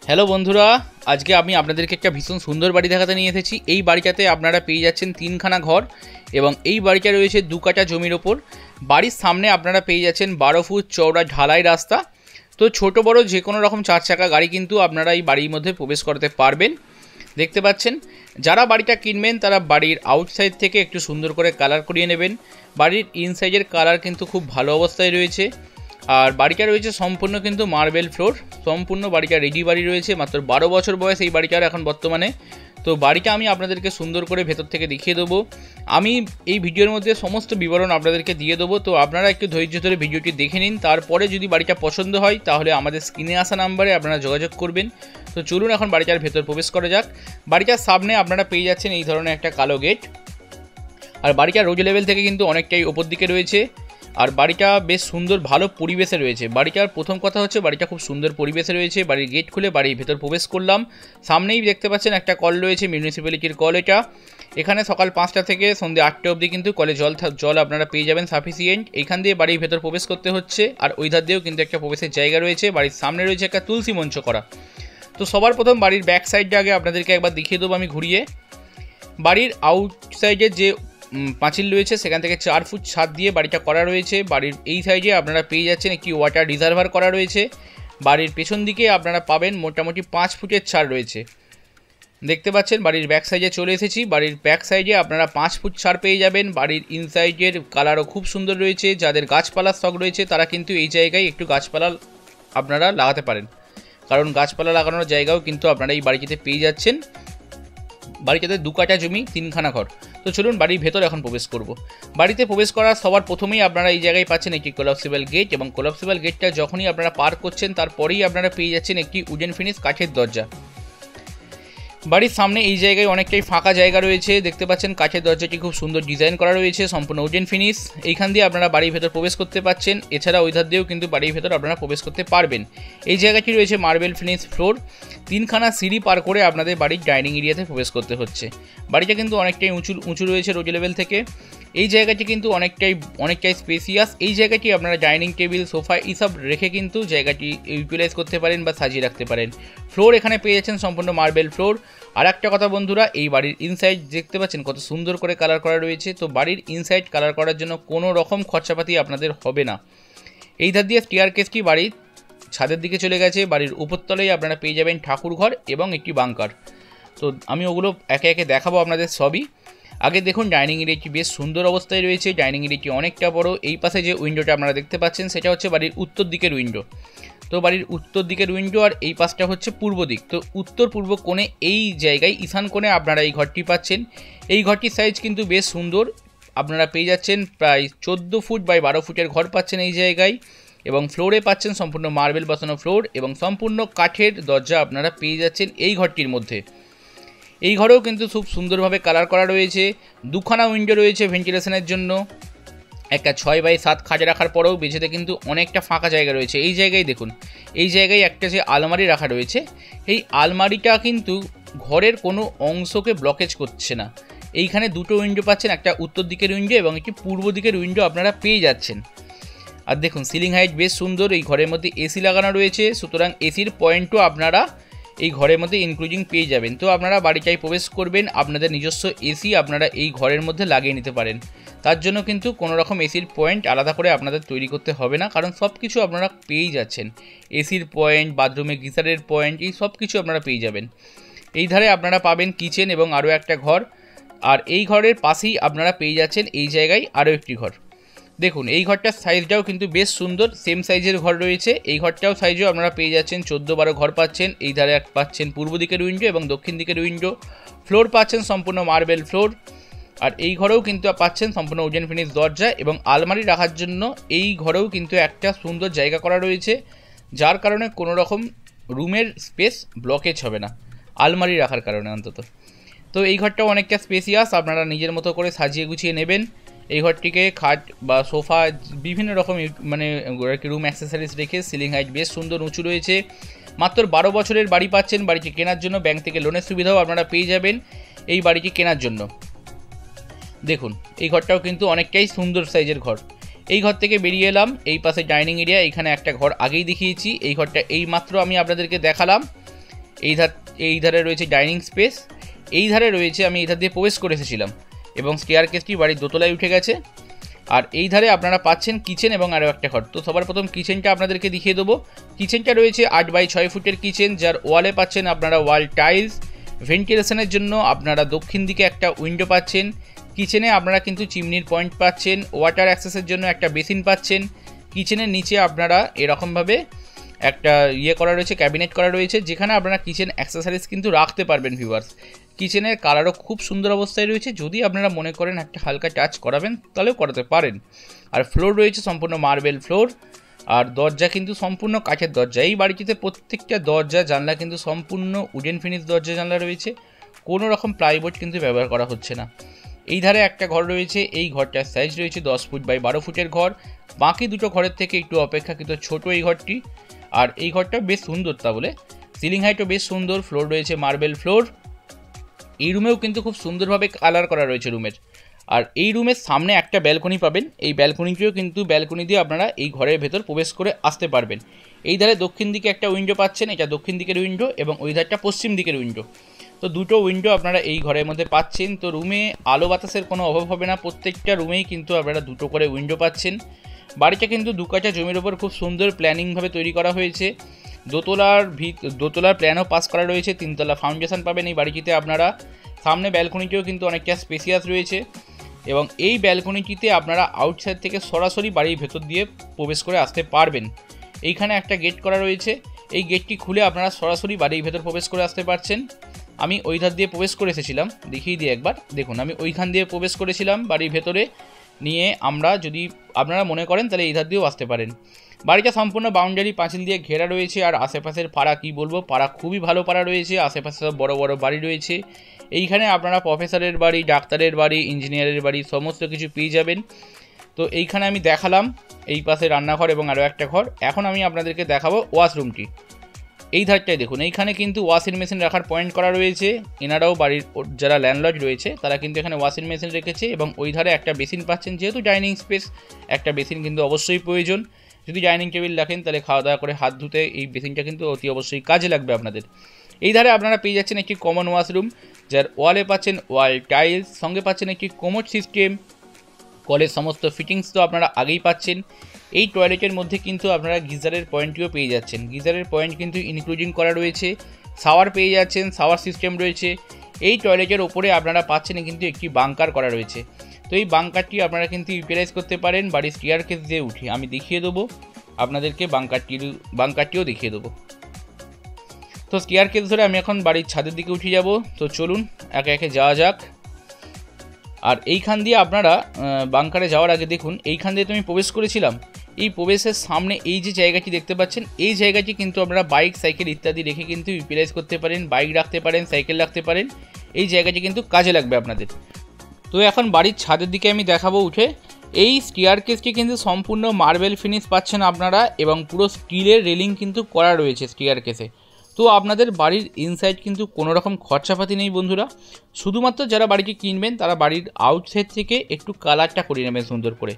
Hello বন্ধুরা, আজকে আমি আপনাদেরকে একটা ভীষণ সুন্দর বাড়ি দেখাতে নিয়ে এসেছি। এই বাড়িটাতে আপনারা পেয়ে যাচ্ছেন তিনখানা ঘর এবং এই বাড়িটা রয়েছে 2 কাঠা জমির ওপর। বাড়ির সামনে আপনারা পেয়ে যাচ্ছেন 12 ফুট চওড়া ঢালাই রাস্তা। তো ছোট বড় যে কোনো রকম 4 চাকা গাড়ি কিন্তু আপনারা এই বাড়ির মধ্যে প্রবেশ করতে পারবেন। দেখতে পাচ্ছেন, যারা বাড়িটা কিনবেন তারা বাড়ির আউটসাইড থেকে একটু সুন্দর করে কালার করিয়ে নেবেন। বাড়ির ইনসাইডের কালার কিন্তু খুব ভালো অবস্থায় রয়েছে। আর বাড়িটা রয়েছে সম্পূর্ণ কিন্তু মার্বেল ফ্লোর। সম্পূর্ণ বাড়িটা রেডি বাড়ি রয়েছে। মাত্র 12 বছর বয়স এই বাড়িটার এখন বর্তমানে। তো বাড়িটা আমি আপনাদেরকে সুন্দর করে ভেতর থেকে দেখিয়ে দেবো। আমি এই ভিডিওর মধ্যে সমস্ত বিবরণ আপনাদেরকে দিয়ে দেবো। তো আপনারা একটু ধৈর্য ধরে ভিডিওটি দেখে নিন। তারপরে যদি বাড়িটা পছন্দ হয় তাহলে আমাদের স্ক্রিনে আসা নাম্বারে আপনারা যোগাযোগ করবেন। তো চলুন এখন বাড়িটার ভেতর প্রবেশ করা যাক। বাড়িটার সামনে আপনারা পেয়ে যাচ্ছেন এই ধরনের একটা কালো গেট। আর বাড়িটা রোজ লেভেল থেকে কিন্তু অনেকটাই ওপর দিকে রয়েছে। আর বাড়িটা বেশ সুন্দর ভালো পরিবেশে রয়েছে। বাড়িটার প্রথম কথা হচ্ছে বাড়িটা খুব সুন্দর পরিবেশে রয়েছে। বাড়ির গেট খুলে বাড়ির ভেতর প্রবেশ করলাম। সামনেই দেখতে পাচ্ছেন একটা কল রয়েছে, মিউনিসিপ্যালিটির কল এটা। এখানে সকাল 5টা থেকে সন্ধ্যে 8টা অবধি কিন্তু কলে জল আপনারা পেয়ে যাবেন সাফিসিয়েন্ট। এইখান দিয়ে বাড়ির ভেতর প্রবেশ করতে হচ্ছে। আর ওই ধার দিয়েও কিন্তু একটা প্রবেশের জায়গা রয়েছে। বাড়ির সামনে রয়েছে একটা তুলসী মঞ্চ করা। তো সবার প্রথম বাড়ির ব্যাক সাইডটা আগে আপনাদেরকে একবার দেখিয়ে দেবো আমি ঘুরিয়ে। বাড়ির আউটসাইডের যে পাঁচিল রয়েছে সেখান থেকে 4 ফুট ছাদ দিয়ে বাড়িটা করা রয়েছে। বাড়ির এই সাইডে আপনারা পেয়ে যাচ্ছেন একটি ওয়াটার রিজার্ভার করা রয়েছে। বাড়ির পেছন দিকে আপনারা পাবেন মোটামুটি 5 ফুটের ছাদ রয়েছে। দেখতে পাচ্ছেন বাড়ির ব্যাক সাইডে চলে এসেছি। বাড়ির ব্যাক সাইডে আপনারা 5 ফুট ছাদ পেয়ে যাবেন। বাড়ির ইনসাইডের কালারও খুব সুন্দর রয়েছে। যাদের গাছপালার শখ রয়েছে তারা কিন্তু এই জায়গায় একটু গাছপালা আপনারা লাগাতে পারেন, কারণ গাছপালা লাগানোর জায়গাও কিন্তু আপনারা এই বাড়িটিতে পেয়ে যাচ্ছেন। বাড়িটাতে 2 কাঠা জমি 3খানা ঘর। তো চলুন বাড়ির ভেতর এখন প্রবেশ করব। বাড়িতে প্রবেশ করার সবার প্রথমেই আপনারা এই জায়গায় পাচ্ছেন একটি কোলাপসিবল গেট, এবং কোলাপসিবল গেটটা যখনই আপনারা পার করছেন তারপরেই আপনারা পেয়ে যাচ্ছেন একটি উডেন ফিনিশ কাঠের দরজা। বাড়ির সামনে এই জায়গায় অনেকটাই ফাঁকা জায়গা রয়েছে। দেখতে পাচ্ছেন কাঠের দরজাটি খুব সুন্দর ডিজাইন করা রয়েছে, সম্পূর্ণ উডেন ফিনিশ। এইখান দিয়ে আপনারা বাড়ির ভেতর প্রবেশ করতে পাচ্ছেন। এছাড়া ওই ধার দিয়েও কিন্তু বাড়ির ভেতর আপনারা প্রবেশ করতে পারবেন। এই জায়গাটি রয়েছে মার্বেল ফিনিশ ফ্লোর। 3খানা সিঁড়ি পার করে আপনাদের বাড়ির ডাইনিং এরিয়াতে প্রবেশ করতে হচ্ছে। বাড়িটা কিন্তু অনেকটাই উঁচু রয়েছে রোজ লেভেল থেকে। এই জায়গাটি কিন্তু অনেকটাই স্পেসিয়াস। এই জায়গাটি আপনারা ডাইনিং টেবিল, সোফা এইসব রেখে কিন্তু জায়গাটি ইউটিলাইজ করতে পারেন বা সাজিয়ে রাখতে পারেন। ফ্লোর এখানে পেয়ে যাচ্ছেন সম্পূর্ণ মার্বেল ফ্লোর। আর একটা কথা বন্ধুরা, এই বাড়ির ইনসাইড দেখতে পাচ্ছেন কত সুন্দর করে কালার করা রয়েছে। তো বাড়ির ইনসাইড কালার করার জন্য কোনো রকম খরচাপাতি আপনাদের হবে না। এই ধার দিয়ে স্টেয়ারকেসটি বাড়ির ছাদের দিকে চলে গেছে। বাড়ির উপরতলায় আপনারা পেয়ে যাবেন ঠাকুর ঘর এবং একটি বাংকার। তো আমি ওগুলো একে একে দেখাবো আপনাদের সবই। আগে দেখুন ডাইনিং এরিয়াটি বেশ সুন্দর অবস্থায় রয়েছে। ডাইনিং এরিয়াটি অনেকটা বড়। এই পাশে যে উইন্ডোটা আপনারা দেখতে পাচ্ছেন সেটা হচ্ছে বাড়ির উত্তর দিকের উইন্ডো। তো বাড়ির উত্তর দিকের উইন্ডো আর এই পাশটা হচ্ছে পূর্ব দিক। তো উত্তর পূর্ব কোণে এই জায়গায় ঈশান কোণে আপনারা এই ঘরটি পাচ্ছেন। এই ঘরটির সাইজ কিন্তু বেশ সুন্দর। আপনারা পেয়ে যাচ্ছেন প্রায় 14 ফুট বাই 12 ফুটের ঘর পাচ্ছেন এই জায়গায়, এবং ফ্লোরে পাচ্ছেন সম্পূর্ণ মার্বেল বসানো ফ্লোর এবং সম্পূর্ণ কাঠের দরজা আপনারা পেয়ে যাচ্ছেন এই ঘরটির মধ্যে। এই ঘরেও কিন্তু খুব সুন্দরভাবে কালার করা রয়েছে। 2খানা উইন্ডো রয়েছে ভেন্টিলেশনের জন্য। একটা 6 বাই 7 খাট রাখার পরেও বেঁচেতে কিন্তু অনেকটা ফাঁকা জায়গা রয়েছে। এই জায়গায় দেখুন, এই জায়গায় একটা যে আলমারি রাখা রয়েছে, এই আলমারিটা কিন্তু ঘরের কোনো অংশকে ব্লকেজ করছে না। এইখানে 2টো উইন্ডো পাচ্ছেন, একটা উত্তর দিকের উইন্ডো এবং একটি পূর্ব দিকের উইন্ডো আপনারা পেয়ে যাচ্ছেন। আর দেখুন সিলিং হাইট বেশ সুন্দর। এই ঘরের মধ্যে এসি লাগানো রয়েছে, সুতরাং এসির পয়েন্টও আপনারা এই ঘরের মধ্যে ইনক্লুডিং পেয়ে যাবেন। তো আপনারা বাড়িটায় প্রবেশ করবেন, আপনাদের নিজস্ব এসি আপনারা এই ঘরের মধ্যে লাগিয়ে নিতে পারেন। তার জন্য কিন্তু কোনো রকম এসির পয়েন্ট আলাদা করে আপনাদের তৈরি করতে হবে না, কারণ সব কিছু আপনারা পেয়েই যাচ্ছেন। এসির পয়েন্ট, বাথরুমে গিজারের পয়েন্ট, এই সব কিছু আপনারা পেয়ে যাবেন। এই ধারে আপনারা পাবেন কিচেন এবং আরও একটা ঘর। আর এই ঘরের পাশেই আপনারা পেয়ে যাচ্ছেন এই জায়গায় আরও একটি ঘর। দেখুন এই ঘরটার সাইজটাও কিন্তু বেশ সুন্দর, সেম সাইজের ঘর রয়েছে। এই ঘরটাও সাইজও আপনারা পেয়ে যাচ্ছেন 14-12 ঘর পাচ্ছেন। এই ধারে পাচ্ছেন পূর্ব দিকের উইন্ডো এবং দক্ষিণ দিকের উইন্ডো। ফ্লোর পাচ্ছেন সম্পূর্ণ মার্বেল ফ্লোর। আর এই ঘরেও কিন্তু পাচ্ছেন সম্পূর্ণ উডেন ফিনিশ দরজা এবং আলমারি রাখার জন্য এই ঘরেও কিন্তু একটা সুন্দর জায়গা করা রয়েছে, যার কারণে কোনো রকম রুমের স্পেস ব্লকেজ হবে না আলমারি রাখার কারণে অন্তত। তো এই ঘরটাও অনেকটা স্পেসিয়াস, আপনারা নিজের মতো করে সাজিয়ে গুছিয়ে নেবেন। এই ঘরটিকে খাট বা সোফা বিভিন্ন রকম মানে রুম অ্যাক্সেসরিজ রেখে সিলিং হাইট বেশ সুন্দর উঁচু রয়েছে। মাত্র 12 বছরের বাড়ি পাচ্ছেন। বাড়িটি কেনার জন্য ব্যাংক থেকে লোনের সুবিধাও আপনারা পেয়ে যাবেন এই বাড়িটি কেনার জন্য। দেখুন এই ঘরটাও কিন্তু অনেকটাই সুন্দর সাইজের ঘর। এই ঘর থেকে বেরিয়ে এলাম, এই পাশে ডাইনিং এরিয়া, এখানে একটা ঘর আগেই দেখিয়েছি। এই ঘরটা এই মাত্র আমি আপনাদেরকে দেখালাম। এই ধারে রয়েছে ডাইনিং স্পেস, এই ধারে রয়েছে, আমি এই ধার দিয়ে প্রবেশ করে এসেছিলাম এবং স্টেয়ারকেসটি বাড়ির দোতলায় উঠে গেছে। আর এই ধারে আপনারা পাচ্ছেন কিচেন এবং আরও একটা ঘর। তো সবার প্রথম কিচেনটা আপনাদেরকে দেখিয়ে দেবো। কিচেনটা রয়েছে 8 বাই 6 ফুটের কিচেন, যার ওয়ালে পাচ্ছেন আপনারা ওয়াল টাইলস। ভেন্টিলেশনের জন্য আপনারা দক্ষিণ দিকে একটা উইন্ডো পাচ্ছেন। কিচেনে আপনারা কিন্তু চিমনির পয়েন্ট পাচ্ছেন, ওয়াটার অ্যাক্সেসের জন্য একটা বেসিন পাচ্ছেন। কিচেনের নিচে আপনারা এরকমভাবে একটা করা রয়েছে, ক্যাবিনেট করা রয়েছে, যেখানে আপনারা কিচেন অ্যাক্সেসরিজ কিন্তু রাখতে পারবেন ভিউয়ার্স। কিচেনের কালারও খুব সুন্দর অবস্থায় রয়েছে, যদি আপনারা মনে করেন একটা হালকা টাচ করাবেন তাহলেও করাতে পারেন। আর ফ্লোর রয়েছে সম্পূর্ণ মার্বেল ফ্লোর, আর দরজা কিন্তু সম্পূর্ণ কাঠের দরজা। এই বাড়িটিতে প্রত্যেকটা দরজা জানলা কিন্তু সম্পূর্ণ উডেন ফিনিশ দরজা জানলা রয়েছে, কোনো রকম প্লাইবোর্ড কিন্তু ব্যবহার করা হচ্ছে না। এই ধারে একটা ঘর রয়েছে, এই ঘরটার সাইজ রয়েছে 10 ফুট বাই 12 ফুটের ঘর। বাকি দুটো ঘরের থেকে একটু অপেক্ষাকৃত ছোট এই ঘরটি। আর এই ঘরটা বেশ সুন্দর, তা বলে সিলিং হাইটও বেশ সুন্দর। ফ্লোর রয়েছে মার্বেল ফ্লোর। এই রুমেও কিন্তু খুব সুন্দরভাবে কালার করা রয়েছে রুমের। আর এই রুমের সামনে একটা ব্যালকনি পাবেন, এই ব্যালকনিটিও কিন্তু ব্যালকনি দিয়ে আপনারা এই ঘরের ভেতর প্রবেশ করে আসতে পারবেন। এই ধারে দক্ষিণ দিকে একটা উইন্ডো পাচ্ছেন, এটা দক্ষিণ দিকের উইন্ডো, এবং ওই ধারটা পশ্চিম দিকের উইন্ডো। তো দুটো উইন্ডো আপনারা এই ঘরের মধ্যে পাচ্ছেন। তো রুমে আলো বাতাসের কোনো অভাব হবে না, প্রত্যেকটা রুমেই কিন্তু আপনারা দুটো করে উইন্ডো পাচ্ছেন। বাড়িটা কিন্তু 2 কাঠা জমির ওপর খুব সুন্দর প্ল্যানিংভাবে তৈরি করা হয়েছে। দোতলার প্ল্যানও পাস করা রয়েছে, 3তলা ফাউন্ডেশন পাবেন এই বাড়িটিতে আপনারা। সামনে ব্যালকনিটিও কিন্তু অনেকটা স্পেসিয়াস রয়েছে, এবং এই ব্যালকনিটিতে আপনারা আউটসাইড থেকে সরাসরি বাড়ির ভেতর দিয়ে প্রবেশ করে আসতে পারবেন। এইখানে একটা গেট করা রয়েছে, এই গেটটি খুলে আপনারা সরাসরি বাড়ির ভেতর প্রবেশ করে আসতে পারছেন। আমি ওই ধার দিয়ে প্রবেশ করে এসেছিলাম, দেখিয়ে দিই একবার। দেখুন, আমি ওইখান দিয়ে প্রবেশ করেছিলাম বাড়ির ভেতরে নিয়ে। আমরা যদি আপনারা মনে করেন তাহলে এই ধার দিয়েও আসতে পারেন। বাড়িটা সম্পূর্ণ বাউন্ডারি পাঁচিল দিয়ে ঘেরা রয়েছে। আর আশেপাশের পাড়া কি বলবো, পাড়া খুবই ভালো পাড়া রয়েছে, আশেপাশে সব বড় বড় বাড়ি রয়েছে। এইখানে আপনারা প্রফেসরের বাড়ি, ডাক্তারের বাড়ি, ইঞ্জিনিয়ারের বাড়ি সমস্ত কিছু পেয়ে যাবেন। তো এইখানে আমি দেখালাম এই পাশে রান্নাঘর এবং আরও একটা ঘর। এখন আমি আপনাদেরকে দেখাবো ওয়াশরুমটি। এই ধারটায় দেখুন, এইখানে কিন্তু ওয়াশিং মেশিন রাখার পয়েন্ট করা রয়েছে। এনারাও বাড়ির যারা ল্যান্ডলর্ড রয়েছে তারা কিন্তু এখানে ওয়াশিং মেশিন রেখেছে, এবং ওই ধারে একটা বেসিন পাচ্ছেন। যেহেতু ডাইনিং স্পেস, একটা বেসিন কিন্তু অবশ্যই প্রয়োজন। যদি ডাইনিং টেবিল রাখেন তাহলে খাওয়া দাওয়া করে হাত ধুতে এই বেসিনটা কিন্তু অতি অবশ্যই কাজে লাগবে আপনাদের। এই ধারে আপনারা পেয়ে যাচ্ছেন একটি কমন ওয়াশরুম, যার ওয়ালে পাচ্ছেন ওয়াল টাইলস, সঙ্গে পাচ্ছেন একটি কোমোড সিস্টেম। কলের সমস্ত ফিটিংস তো আপনারা আগেই পাচ্ছেন। এই টয়লেটের মধ্যে কিন্তু আপনারা গিজারের পয়েন্টটিও পেয়ে যাচ্ছেন। গিজারের পয়েন্ট কিন্তু ইনক্লুডিং করা রয়েছে। শাওয়ার পেয়ে যাচ্ছেন, শাওয়ার সিস্টেম রয়েছে। এই টয়লেটের ওপরে আপনারা পাচ্ছেন কিন্তু একটি বাংকার করা রয়েছে। তো এই বাংকারটি আপনারা কিন্তু ইউটিলাইজ করতে পারেন বাড়ির স্টেয়ারকেস দিয়ে উঠে। আমি দেখিয়ে দেবো আপনাদেরকে, বাংকারটিও দেখিয়ে দেবো। তো স্টেয়ারকেস ধরে আমি এখন বাড়ির ছাদের দিকে উঠে যাব। তো চলুন একে একে যাওয়া যাক। আর এইখান দিয়ে আপনারা বাংকারে যাওয়ার আগে দেখুন, এইখান দিয়ে তো আমি প্রবেশ করেছিলাম। এই প্রবেশের সামনে এই যে জায়গাটি দেখতে পাচ্ছেন, এই জায়গাটি কিন্তু আপনারা বাইক, সাইকেল ইত্যাদি রেখে কিন্তু ইউটিলাইজ করতে পারেন। বাইক রাখতে পারেন, সাইকেল রাখতে পারেন, এই জায়গাটি কিন্তু কাজে লাগবে আপনাদের। তো এখন বাড়ির ছাদের দিকে আমি দেখাবো উঠে। এই স্টেয়ারকেসটি কিন্তু সম্পূর্ণ মার্বেল ফিনিশ পাচ্ছেন আপনারা, এবং পুরো স্টিলের রেলিং কিন্তু করা রয়েছে স্টেয়ারকেসে। তো আপনাদের বাড়ির ইনসাইড কিন্তু কোনো রকম খরচাপাতি নেই বন্ধুরা। শুধুমাত্র যারা বাড়িটি কিনবেন তারা বাড়ির আউটসাইড থেকে একটু কালারটা করিয়ে নেবেন সুন্দর করে,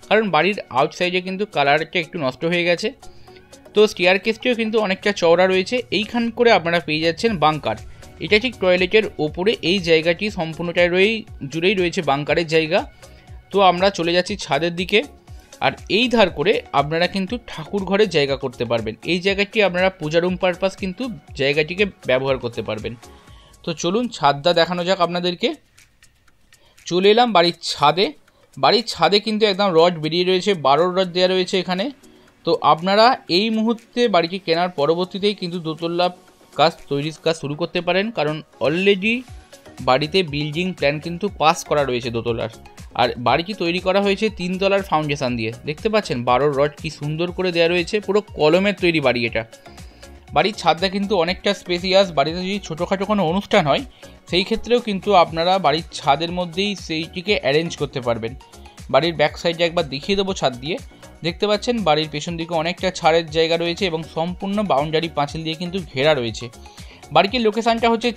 কারণ বাড়ির আউটসাইডে কিন্তু কালারটা একটু নষ্ট হয়ে গেছে। তো স্টেয়ারকেসটিও কিন্তু অনেকটা চওড়া রয়েছে। এইখান করে আপনারা পেয়ে যাচ্ছেন বাংকার। এটা ঠিক টয়লেটের ওপরে এই জায়গাটি সম্পূর্ণটাই জুড়েই রয়েছে বাংকারের জায়গা। তো আমরা চলে যাচ্ছি ছাদের দিকে। আর এই ধার করে আপনারা কিন্তু ঠাকুর ঘরের জায়গা করতে পারবেন। এই জায়গাটি আপনারা পূজা রুম পারপাস কিন্তু জায়গাটিকে ব্যবহার করতে পারবেন। তো চলুন ছাদটা দেখানো যাক আপনাদেরকে। চলে এলাম বাড়ির ছাদে। বাড়ির ছাদে কিন্তু একদম রড বেরিয়ে রয়েছে, 12 রড দেওয়া রয়েছে এখানে। তো আপনারা এই মুহূর্তে বাড়িটি কেনার পরবর্তীতেই কিন্তু দোতলা তৈরির কাজ শুরু করতে পারেন, কারণ অলরেডি বাড়িতে বিল্ডিং প্ল্যান কিন্তু পাস করা রয়েছে দোতলার। আর বাড়িটি তৈরি করা হয়েছে 3 তলার ফাউন্ডেশন দিয়ে। দেখতে পাচ্ছেন 12 রড কি সুন্দর করে দেওয়া রয়েছে, পুরো কলমের তৈরি বাড়ি এটা। বাড়ির ছাদটা কিন্তু অনেকটা স্পেসিয়াস। বাড়িতে যদি ছোটোখাটো কোনো অনুষ্ঠান হয় সেই ক্ষেত্রেও কিন্তু আপনারা বাড়ির ছাদের মধ্যেই সেইটিকে অ্যারেঞ্জ করতে পারবেন। বাড়ির ব্যাক সাইডে একবার দেখিয়ে দেবো ছাদ দিয়ে। দেখতে পাচ্ছেন বাড়ির পেছন দিকে অনেকটা ছাড়ের জায়গা রয়েছে, এবং সম্পূর্ণ বাউন্ডারি পাঁচিল দিয়ে কিন্তু ঘেরা রয়েছে। বাড়িটির লোকেশানটা হচ্ছে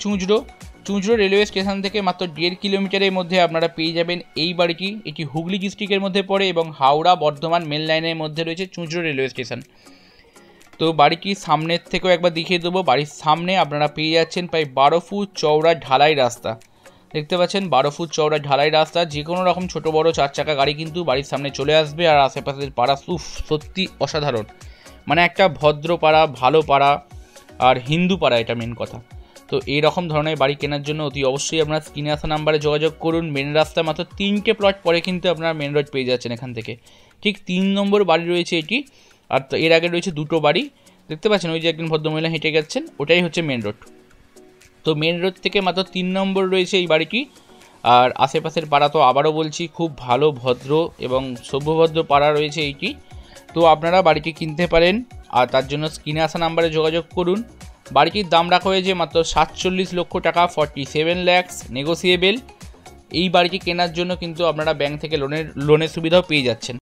চুঁচড়ো রেলওয়ে স্টেশন থেকে মাত্র 1.5 কিলোমিটারের মধ্যে আপনারা পেয়ে যাবেন এই বাড়িটি। এটি হুগলি ডিস্ট্রিক্টের মধ্যে পড়ে, এবং হাওড়া বর্ধমান মেন লাইনের মধ্যে রয়েছে চুঁচড়ো রেলওয়ে স্টেশন। তো বাড়িটির সামনের থেকেও একবার দেখিয়ে দেবো। বাড়ির সামনে আপনারা পেয়ে যাচ্ছেন প্রায় 12 ফুট চওড়া ঢালাই রাস্তা। দেখতে পাচ্ছেন 12 ফুট চওড়া ঢালাই রাস্তা। যে কোনো রকম ছোটো বড়ো 4 চাকা গাড়ি কিন্তু বাড়ির সামনে চলে আসবে। আর আশেপাশের পাড়া সত্যি অসাধারণ, মানে একটা ভদ্র পাড়া, ভালো পাড়া আর হিন্দু পাড়া, এটা মেন কথা। তো এইরকম ধরনের বাড়ি কেনার জন্য অতি অবশ্যই আপনারা স্ক্রিনে আসা নাম্বারে যোগাযোগ করুন। মেন রাস্তা মাত্র 3টে প্লট পরে কিন্তু আপনারা মেন রোড পেয়ে যাচ্ছেন এখান থেকে। ঠিক 3 নম্বর বাড়ি রয়েছে এটি। আর তো এর আগে রয়েছে 2টো বাড়ি, দেখতে পাচ্ছেন ওই যে একজন ভদ্রমহিলা হেঁটে গেছেন, ওটাই হচ্ছে মেন রোড। তো মেন রোড থেকে মাত্র 3 নম্বর রয়েছে এই বাড়িটি। আর আশেপাশের পাড়া তো আবারও বলছি খুব ভালো, ভদ্র এবং সভ্যভদ্র পাড়া রয়েছে এইটি। তো আপনারা বাড়িটি কিনতে পারেন, আর তার জন্য স্ক্রিনে আসা নাম্বারে যোগাযোগ করুন। বাড়িটির দাম রাখা হয়েছে মাত্র 47 লক্ষ টাকা, 47 lakhs, নেগোসিয়েবল। এই বাড়িটি কেনার জন্য কিন্তু আপনারা ব্যাংক থেকে লোনের সুবিধাও পেয়ে যাচ্ছেন।